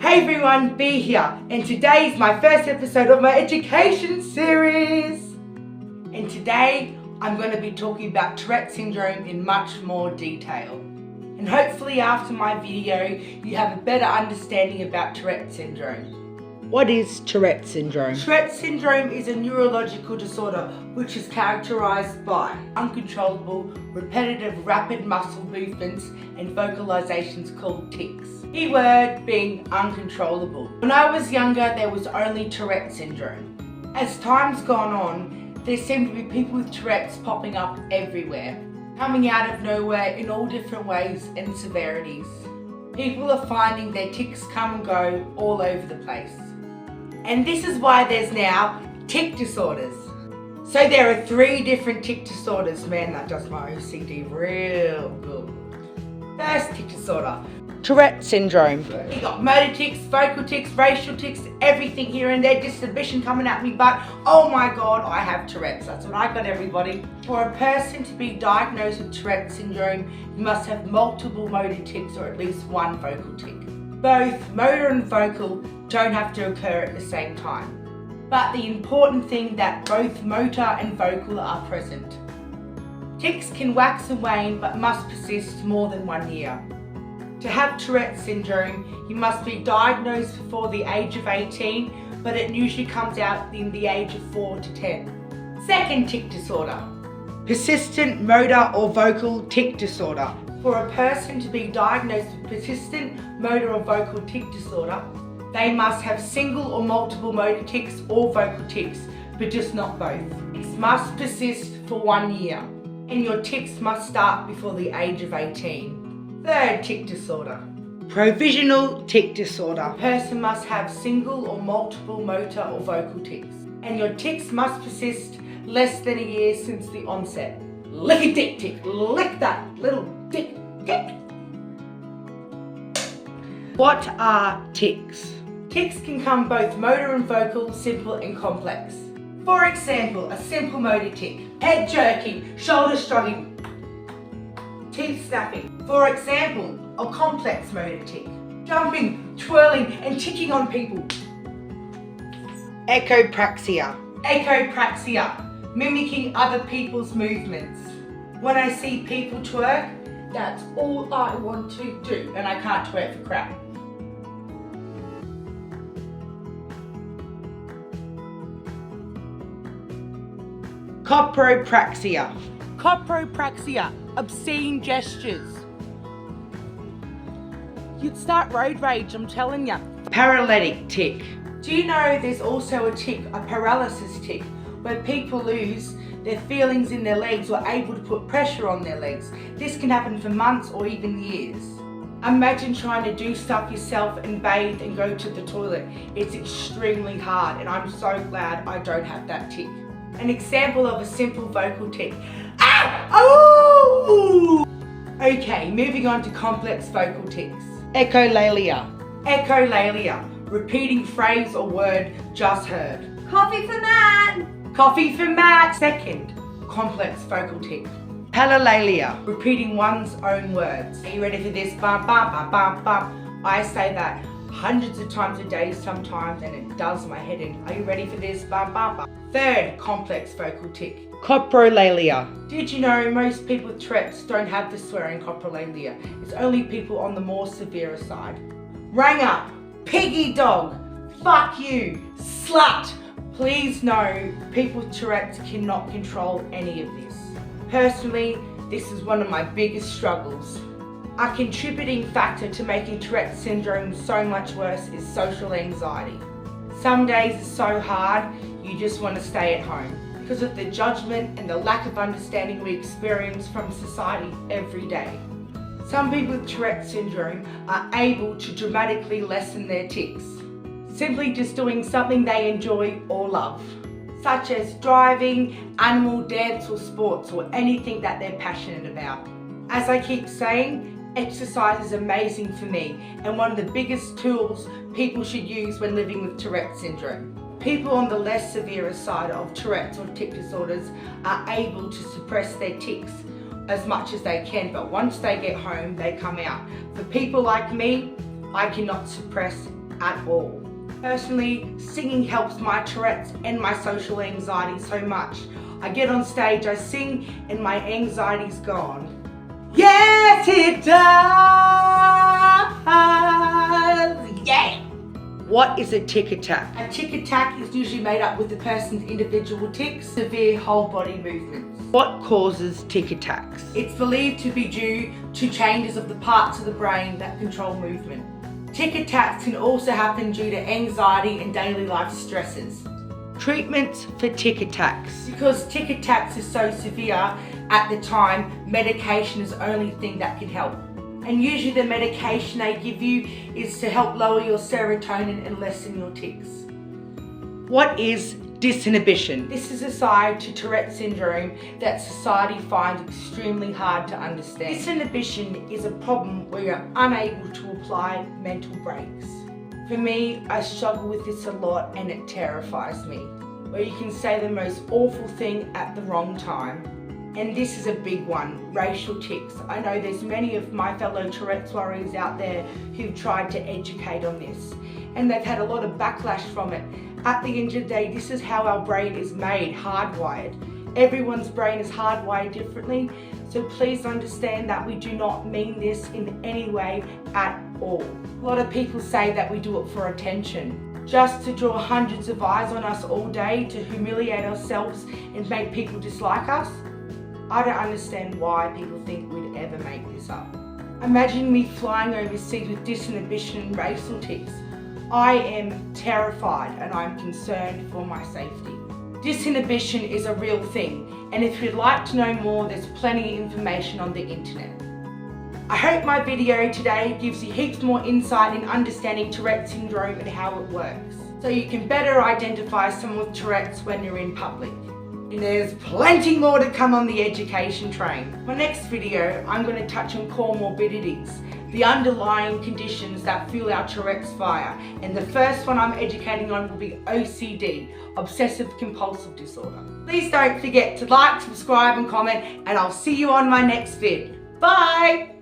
Hey everyone, B here, and today is my first episode of my education series. And today I'm going to be talking about Tourette Syndrome in much more detail. And hopefully after my video you have a better understanding about Tourette Syndrome. What is Tourette Syndrome? Tourette Syndrome is a neurological disorder which is characterized by uncontrollable, repetitive, rapid muscle movements and vocalizations called tics. Key word being uncontrollable. When I was younger, there was only Tourette Syndrome. As time's gone on, there seem to be people with Tourette's popping up everywhere, coming out of nowhere in all different ways and severities. People are finding their tics come and go all over the place. And this is why there's now tic disorders. So there are 3 different tic disorders. Man, that does my OCD real good. First tic disorder, Tourette Syndrome. You got motor tics, vocal tics, racial tics, everything here and there, disinhibition coming at me, but oh my god, I have Tourette's. That's what I got, everybody. For a person to be diagnosed with Tourette Syndrome, you must have multiple motor tics or at least one vocal tic. Both motor and vocal don't have to occur at the same time. But the important thing that both motor and vocal are present. Tics can wax and wane but must persist more than 1 year. To have Tourette Syndrome, you must be diagnosed before the age of 18, but it usually comes out in the age of 4 to 10. Second tic disorder, persistent motor or vocal tic disorder. For a person to be diagnosed with persistent motor or vocal tic disorder, they must have single or multiple motor tics or vocal tics, but just not both. Tics must persist for 1 year, and your tics must start before the age of 18. Third tic disorder, provisional tic disorder. A person must have single or multiple motor or vocal tics, and your tics must persist less than a year since the onset. Lick a dick tick, lick that little dick tick. What are tics? Tics can come both motor and vocal, simple and complex. For example, a simple motor tic, head jerking, shoulder shrugging, teeth snapping. For example, a complex motor tic, jumping, twirling and ticking on people. Echopraxia. Echopraxia, mimicking other people's movements. When I see people twerk, that's all I want to do, and I can't twerk for crap. Coprolalia. Coprolalia, obscene gestures. You'd start road rage, I'm telling you. Paralytic tick. Do you know there's also a tick, a paralysis tick, where people lose their feelings in their legs or able to put pressure on their legs? This can happen for months or even years. Imagine trying to do stuff yourself and bathe and go to the toilet. It's extremely hard, and I'm so glad I don't have that tick. An example of a simple vocal tic. Ah! Oh! Okay, moving on to complex vocal tics. Echolalia. Echolalia, repeating phrase or word just heard. Coffee for Matt! Coffee for Matt. Second complex vocal tic. Parallelia, repeating one's own words. Are you ready for this? Bum, bum, bum, bum, bum. I say that hundreds of times a day sometimes, and it does my head in. Are you ready for this? Bum, bum, bum. Third complex vocal tic. Coprolalia. Did you know most people with Tourette's don't have the swearing coprolalia? It's only people on the more severe side. Rang up, piggy dog, fuck you, slut. Please know people with Tourette's cannot control any of this. Personally, this is one of my biggest struggles. A contributing factor to making Tourette Syndrome so much worse is social anxiety. Some days it's so hard, you just want to stay at home because of the judgment and the lack of understanding we experience from society every day. Some people with Tourette Syndrome are able to dramatically lessen their tics, simply just doing something they enjoy or love, such as driving, animal, dance or sports, or anything that they're passionate about. As I keep saying, exercise is amazing for me and one of the biggest tools people should use when living with Tourette Syndrome. People on the less severe side of Tourette's or tic disorders are able to suppress their tics as much as they can, but once they get home, they come out. For people like me, I cannot suppress at all. Personally, singing helps my Tourette's and my social anxiety so much. I get on stage, I sing, and my anxiety's gone. Yes, it does! Yeah! What is a tick attack? A tick attack is usually made up with the person's individual tics, severe whole body movements. What causes tick attacks? It's believed to be due to changes of the parts of the brain that control movement. Tick attacks can also happen due to anxiety and daily life stresses. Treatments for tick attacks. Because tick attacks is so severe at the time, medication is the only thing that can help. And usually the medication they give you is to help lower your serotonin and lessen your tics. What is disinhibition? This is a side to Tourette Syndrome that society finds extremely hard to understand. Disinhibition is a problem where you're unable to apply mental breaks. For me, I struggle with this a lot and it terrifies me, where you can say the most awful thing at the wrong time. And this is a big one, racial tics. I know there's many of my fellow Tourette's warriors out there who've tried to educate on this, and they've had a lot of backlash from it. At the end of the day, this is how our brain is made, hardwired. Everyone's brain is hardwired differently, so please understand that we do not mean this in any way at all. A lot of people say that we do it for attention, just to draw hundreds of eyes on us all day, to humiliate ourselves and make people dislike us. I don't understand why people think we'd ever make this up. Imagine me flying overseas with disinhibition and racial tics. I am terrified and I'm concerned for my safety. Disinhibition is a real thing, and if you'd like to know more, there's plenty of information on the internet. I hope my video today gives you heaps more insight in understanding Tourette Syndrome and how it works, so you can better identify someone with Tourette's when you're in public. And there's plenty more to come on the education train. My next video, I'm going to touch on comorbidities, the underlying conditions that fuel our Tourette's fire. And the first one I'm educating on will be OCD, Obsessive Compulsive Disorder. Please don't forget to like, subscribe and comment, and I'll see you on my next vid. Bye!